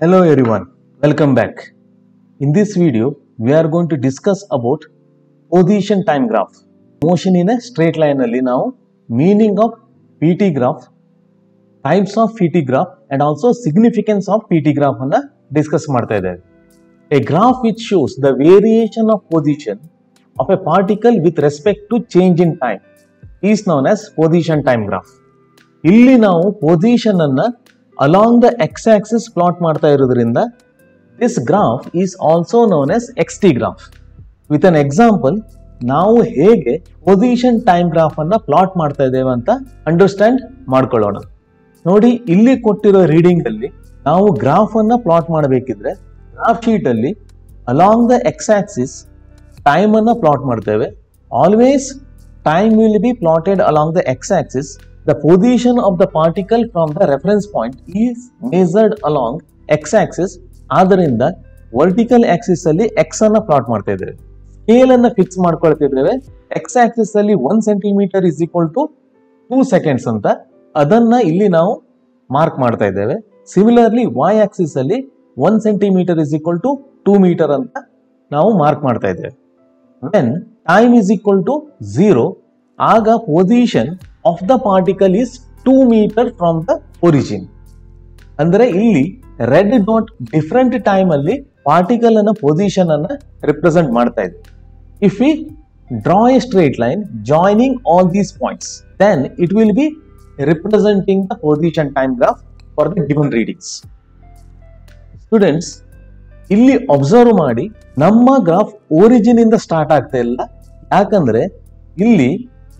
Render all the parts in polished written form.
Hello everyone, welcome back. In this video, we are going to discuss about position time graph. Motion in a straight line alli now meaning of PT graph, types of PT graph and also significance of PT graph anna discuss ಮಾಡ್ತಾ ಇದ್ದೇವೆ. A graph which shows the variation of position of a particle with respect to change in time is known as position time graph. ಇಲ್ಲಿ ನಾವು position ಅನ್ನ along the x-axis plot ಮಾಡ್ತಾ ಇರೋದ್ರಿಂದ this graph is also known as xt graph. With an example, ನಾವು ಹೇಗೆ position time graph ಅನ್ನ plot ಮಾಡ್ತಾ ಇದ್ದೇವೆ ಅಂತ ಅಂಡರ್ಸ್ಟ್ಯಾಂಡ್ ಮಾಡ್ಕೊಳ್ಳೋಣ. ನೋಡಿ, ಇಲ್ಲಿ ಕೊಟ್ಟಿರೋ ರೀಡಿಂಗ್ ಅಲ್ಲಿ ನಾವು ಗ್ರಾಫ್ ಅನ್ನ ಪ್ಲಾಟ್ ಮಾಡಬೇಕಿದ್ರೆ ಗ್ರಾಫ್ ಶೀಟ್ ಅಲ್ಲಿ along the x-axis ಟೈಮ್ ಅನ್ನ ಪ್ಲಾಟ್ ಮಾಡ್ತೇವೆ. Always time will be plotted along the x-axis. The position of the particle from the reference point is measured along x-axis. ಆದ್ದರಿಂದ vertical Axis ಅಲ್ಲಿ x ಅನ್ನ plot ಮಾಡ್ತಾ ಇದ್ದೇವೆ. Scale ಅನ್ನ fix ಮಾಡ್ಕೊಳ್ತಿದ್ದೇವೆ. x axis ಅಲ್ಲಿ 1 centimetre is equal to 2 seconds ಅಂತ ಅದನ್ನ ಇಲ್ಲಿ ನಾವು ಮಾರ್ಕ್ ಮಾಡ್ತಾ ಇದ್ದೇವೆ. ಸಿಮಿಲರ್ಲಿ y ಆಕ್ಸಿಸ್ ಅಲ್ಲಿ 1 centimetre is equal to 2 metre ಅಂತ ನಾವು ಮಾರ್ಕ್ ಮಾಡ್ತಾ ಇದ್ದೇವೆ. When time is equal to 0, ಆಗ position of the particle is 2 meter from the origin. ಅಂದ್ರೆ ಇಲ್ಲಿ ರೆಡ್ ಡಾಟ್ ಡಿಫರೆಂಟ್ ಟೈಮ್ ಅಲ್ಲಿ ಪಾರ್ಟಿಕಲ್ ಅನ್ನ ಪೊಸಿಷನ್ ಅನ್ನ ರಿಪ್ರೆಸೆಂಟ್ ಮಾಡ್ತಾ ಇದೆ. If we draw a straight line joining all these points, then it will be representing the position time graph for the given readings. Students, ಇಲ್ಲಿ observe ಮಾಡಿ, ನಮ್ಮ graph origin ಇಂದ start ಆಗ್ತಾ ಇಲ್ಲ. ಯಾಕಂದ್ರೆ ಇಲ್ಲಿ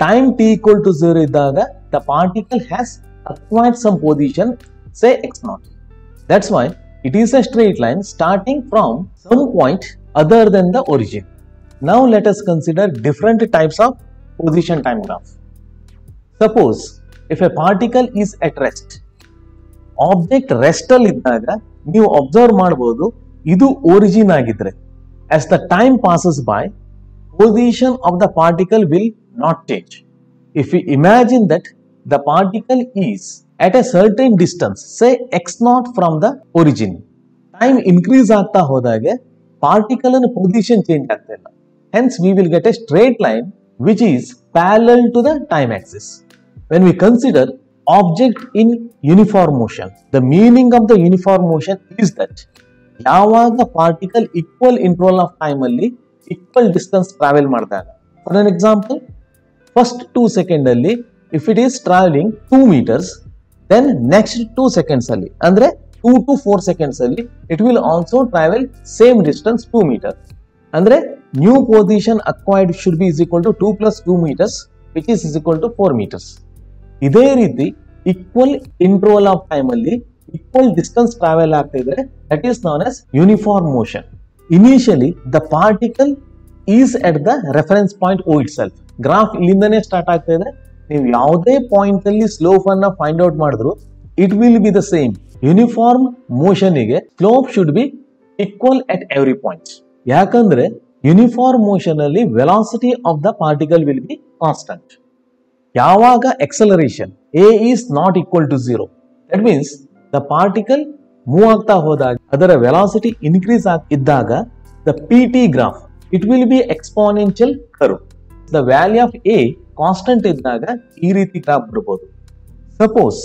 ಟೈಮ್ t equal to 0 ಇದ್ದಾಗ the particle has acquired some position, say x0. That's why it is a straight line starting from some point other than the origin. Now let us consider different types of position time graph. Suppose if a particle is at rest, object rest ಅಲ್ಲಿ ಇದ್ದಾಗ ನೀವು observe ಮಾಡಬಹುದು, ಇದು origin ಆಗಿದ್ರೆ as the time passes by, position of the particle will not change. If we imagine that the particle is at a certain distance, say x0 from the origin, time increase ಆಗ್ತಾ ಹೋದಾಗೆ particle ನ position change ಆಗ್ತಾ ಇಲ್ಲ. Hence we will get a straight line which is parallel to the time axis. When we consider object in uniform motion, the meaning of the uniform motion is that ಯಾವಾಗ particle equal interval of time ಅಲ್ಲಿ equal distance travel ಮಾಡಿದಾಗ, for an example, first 2 seconds ಅಲ್ಲಿ if it is traveling 2 meters, then next 2 seconds ಅಲ್ಲಿ ಅಂದ್ರೆ 2 to 4 seconds ಅಲ್ಲಿ it will also travel same distance 2 meters. ಅಂದ್ರೆ new position acquired should be is equal to 2 plus 2 meters which is equal to 4 meters. ಇದೇ ರೀತಿ equal interval of time ಅಲ್ಲಿ equal distance travel ಆಗ್ತಾ ಇದ್ರೆ that is known as uniform motion. Initially the particle is at the reference point O itself. Graph ಇಲ್ಲಿಂದನೇ start ಆಗ್ತಾ ಇದೆ. ನೀವು ಯಾವುದೇ ಪಾಯಿಂಟ್ ಅಲ್ಲಿ ಸ್ಲೋಪ್ ಅನ್ನ ಫೈಂಡ್ ಔಟ್ ಮಾಡಿದ್ರು it will be the same. Uniform motion ಗೆ slope should be equal at every point. ಯಾಕಂದ್ರೆ ಯೂನಿಫಾರ್ಮ್ ಮೋಷನ್ ಅಲ್ಲಿ velocity of the particle will be constant. ಯಾವಾಗ acceleration a is not equal to 0, that means the particle move ಆಗ್ತಾ ಹೋದಾಗ ಅದರ velocity increase ಇದ್ದಾಗ the PT graph it will be exponential curve. The value of A constant ಇದ್ದಾಗ ಈ ರೀತಿ graph ಬರಬಹುದು. Suppose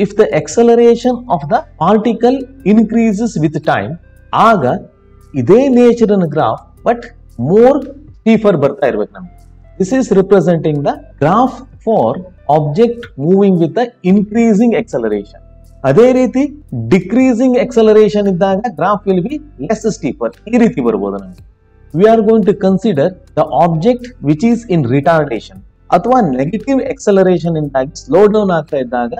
if the acceleration of the particle increases with time, ಆಗ ಇದೇ ನೇಚರ್ ನ ಗ್ರಾಫ್ ಬಟ್ ಮೋರ್ ಸ್ಟೀಫರ್ ಬರ್ತಾ ಇರ್ಬೇಕು ನಮ್ಗೆ. This is representing the graph for object moving with the increasing acceleration. ಅದೇ ರೀತಿ ಡಿಕ್ರೀಸಿಂಗ್ acceleration ಇದ್ದಾಗ graph will be less steeper. ಈ ರೀತಿ ಬರ್ಬೋದು ನಮ್ಗೆ. We are going to consider the object which is in retardation ಅಥವಾ negative acceleration ಇಂದಾಗಿ slow down ಆಗ್ತಾ ಇದ್ದಾಗ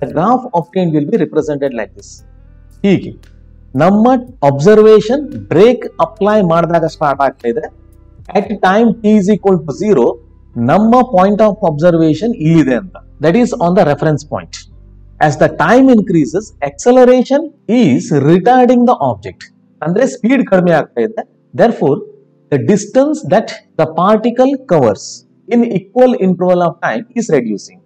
the graph obtained will be represented like this. ಹೀಗೆ ನಮ್ಮ observation ಬ್ರೇಕ್ ಅಪ್ಲೈ ಮಾಡಿದಾಗ ಸ್ಟಾರ್ಟ್ ಆಗ್ತಾ ಇದೆ. at time t is equal to 0, ನಮ್ಮ ಪಾಯಿಂಟ್ ಆಫ್ ಅಬ್ಸರ್ವೇಷನ್ ಇಲ್ಲಿದೆ ಅಂತ, that is on the reference point. As the time increases, acceleration is retarding the object. ಅಂದ್ರೆ speed ಕಡಿಮೆ ಆಗ್ತಾ ಇದೆ. Therefore the distance that the particle covers in equal interval of time is reducing.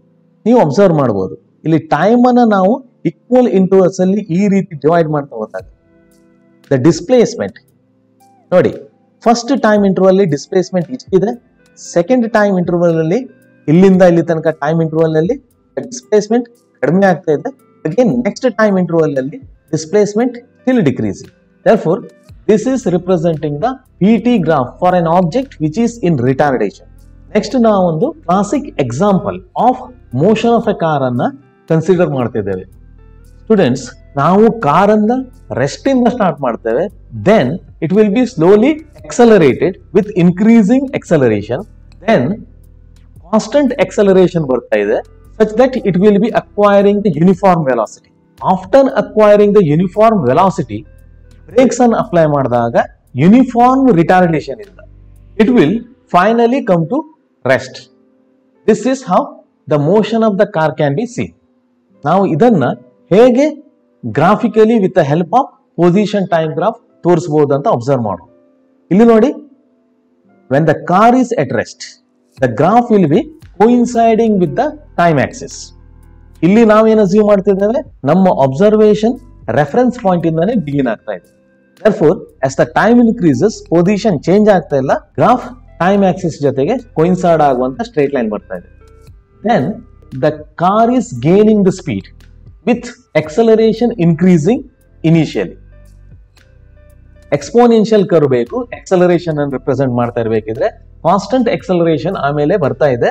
ನೀವು observe ಮಾಡಬಹುದು, ಇಲ್ಲಿ time ಅನ್ನ ನಾವು equal intervals ಅಲ್ಲಿ ಈ ರೀತಿ ಡಿವೈಡ್ ಮಾಡ್ತಾ ಹೋದಾಗ ದ ಡಿಸ್ಪ್ಲೇಸ್ಮೆಂಟ್ ನೋಡಿ, ಫಸ್ಟ್ ಟೈಮ್ ಇಂಟರ್ವಲ್ ಡಿಸ್ಪ್ಲೇಸ್ಮೆಂಟ್ ಇಷ್ಟಿದೆ, ಸೆಕೆಂಡ್ ಟೈಮ್ ಇಂಟರ್ವಲ್ ಅಲ್ಲಿ ಇಲ್ಲಿಂದ ಇಲ್ಲಿ ತನಕ ಟೈಮ್ ಇಂಟರ್ವಲ್ ನಲ್ಲಿ ಡಿಸ್ಪ್ಲೇಸ್ಮೆಂಟ್ ಕಡಿಮೆ ಆಗ್ತಾ ಇದೆ. ಅಗೇನ್ ನೆಕ್ಸ್ಟ್ ಟೈಮ್ ಇಂಟರ್ವಲ್ ಅಲ್ಲಿ displacement still decreasing. Therefore, this is representing the PT graph for an object which is in retardation. Next ನಾವು ಒಂದು classic example of motion of a car ಅನ್ನ consider ಮಾಡ್ತಿದ್ದೇವೆ. Students, ನಾವು car ಅನ್ನ rest ಇಂದ start ಮಾಡ್ತೇವೆ, then it will be slowly accelerated with increasing acceleration, then constant acceleration ಬರ್ತಾ ಇದೆ such that it will be acquiring the uniform velocity. After acquiring the uniform velocity, brakes ಅನ್ನು apply ಮಾಡಿದಾಗ uniform retardation ಇಂದ it will finally come to rest. This is how the motion of the car can be seen. ನಾವು ಇದನ್ನ ಹೇಗೆ graphically with the help of position time graph ತೋರಿಸಬಹುದು ಅಂತ observe ಮಾಡೋಣ. ಇಲ್ಲಿ ನೋಡಿ, when the car is at rest the graph will be coinciding with the time axis. ಇಲ್ಲಿ ನಾವೇನು ಅಸ್ಯೂಮ್ ಮಾಡ್ತಿದ್ದೇವೆ, ನಮ್ಮ ಅಬ್ಸರ್ವೇಷನ್ ರೆಫರೆನ್ಸ್ ಪಾಯಿಂಟ್ ಇಂದಾನೆ ಬಿಗಿನ್ ಆಗ್ತಾ ಇದೆ. Therefore, as the time increases, position change ಆಗ್ತಾ ಇಲ್ಲ, ಗ್ರಾಫ್ ಟೈಮ್ ಆಕ್ಸಿಸ್ ಜೊತೆಗೆ ಕೋಇನ್ಸೈಡ್ ಆಗುವಂತ ಸ್ಟ್ರೇಟ್ ಲೈನ್ ಬರ್ತಾ ಇದೆ. Then the car is gaining the speed with acceleration increasing initially. Exponential curve ಬೇಕು, ಎಕ್ಸಲರೇಷನ್ ಅನ್ನು ರಿಪ್ರೆಸೆಂಟ್ ಮಾಡ್ತಾ ಇರಬೇಕಿದ್ರೆ ಕಾನ್ಸ್ಟಂಟ್ ಎಕ್ಸಲರೇಷನ್ ಆಮೇಲೆ ಬರ್ತಾ ಇದೆ.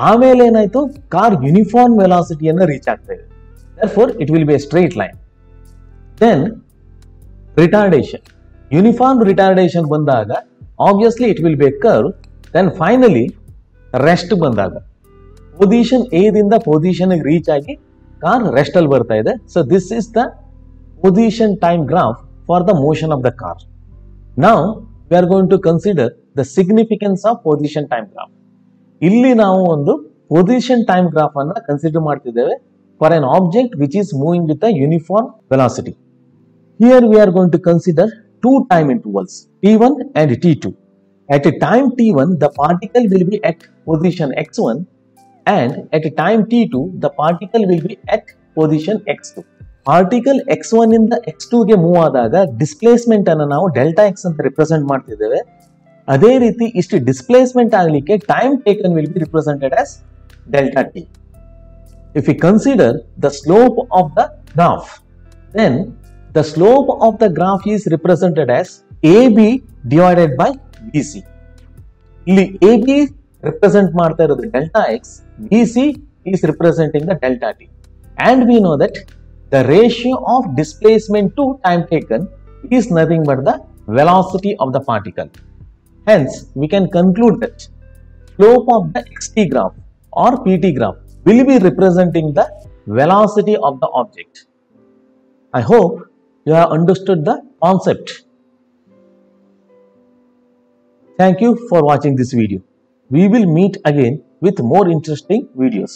ಆಮೇಲೆ ಏನಾಯ್ತು, ಕಾರ್ ಯೂನಿಫಾರ್ಮ್ ವೆಲಾಸಿಟಿಯನ್ನು ರೀಚ್ ಆಗ್ತಾ ಇದೆ. Therefore, it will be a straight line. Then retardation, uniform retardation ಬಂದಾಗ obviously it will be a curve. Then finally rest ಬಂದಾಗ ಪೊಸಿಷನ್ ಎ ದಿಂದ ಪೊಸಿಷನ್ ರೀಚ್ ಆಗಿ ಕಾರ್ ರೆಸ್ಟ್ ಅಲ್ಲಿ ಬರ್ತಾ ಇದೆ. So this is the position time graph for the motion of the car. Now we are going to consider the significance of position time graph. ಇಲ್ಲಿ ನಾವು ಒಂದು position time graph ಅನ್ನ consider ಮಾಡ್ತಿದ್ದೇವೆ for an object which is moving with a uniform velocity. Here we are going to consider two time intervals, t1 and t2. At a time t1, the particle will be at position x1, and at a time t2, the particle will be at position x2. Particle x1 ಇಂದ x2 ಗೆ move ಆದಾಗ displacement ಅನ್ನು ನಾವು delta x ಅಂತ represent ಮಾಡ್ತಿದ್ದೇವೆ. ಅದೇ ರೀತಿ ಇಷ್ಟು ಡಿಸ್ಪ್ಲೇಸ್ಮೆಂಟ್ ಆಗಲಿಕ್ಕೆ time taken will be represented as delta t. If we consider the slope of the graph, then the slope of the graph is represented as AB divided by BC. ಇಲ್ಲಿ AB represent ಮಾಡ್ತಾ ಇರೋದು delta x, BC is representing the delta t. And we know that the ratio of displacement to time taken is nothing but the velocity of the particle. Hence, we can conclude that slope of the xt graph or pt graph will be representing the velocity of the object. I hope you have understood the concept. Thank you for watching this video. We will meet again with more interesting videos.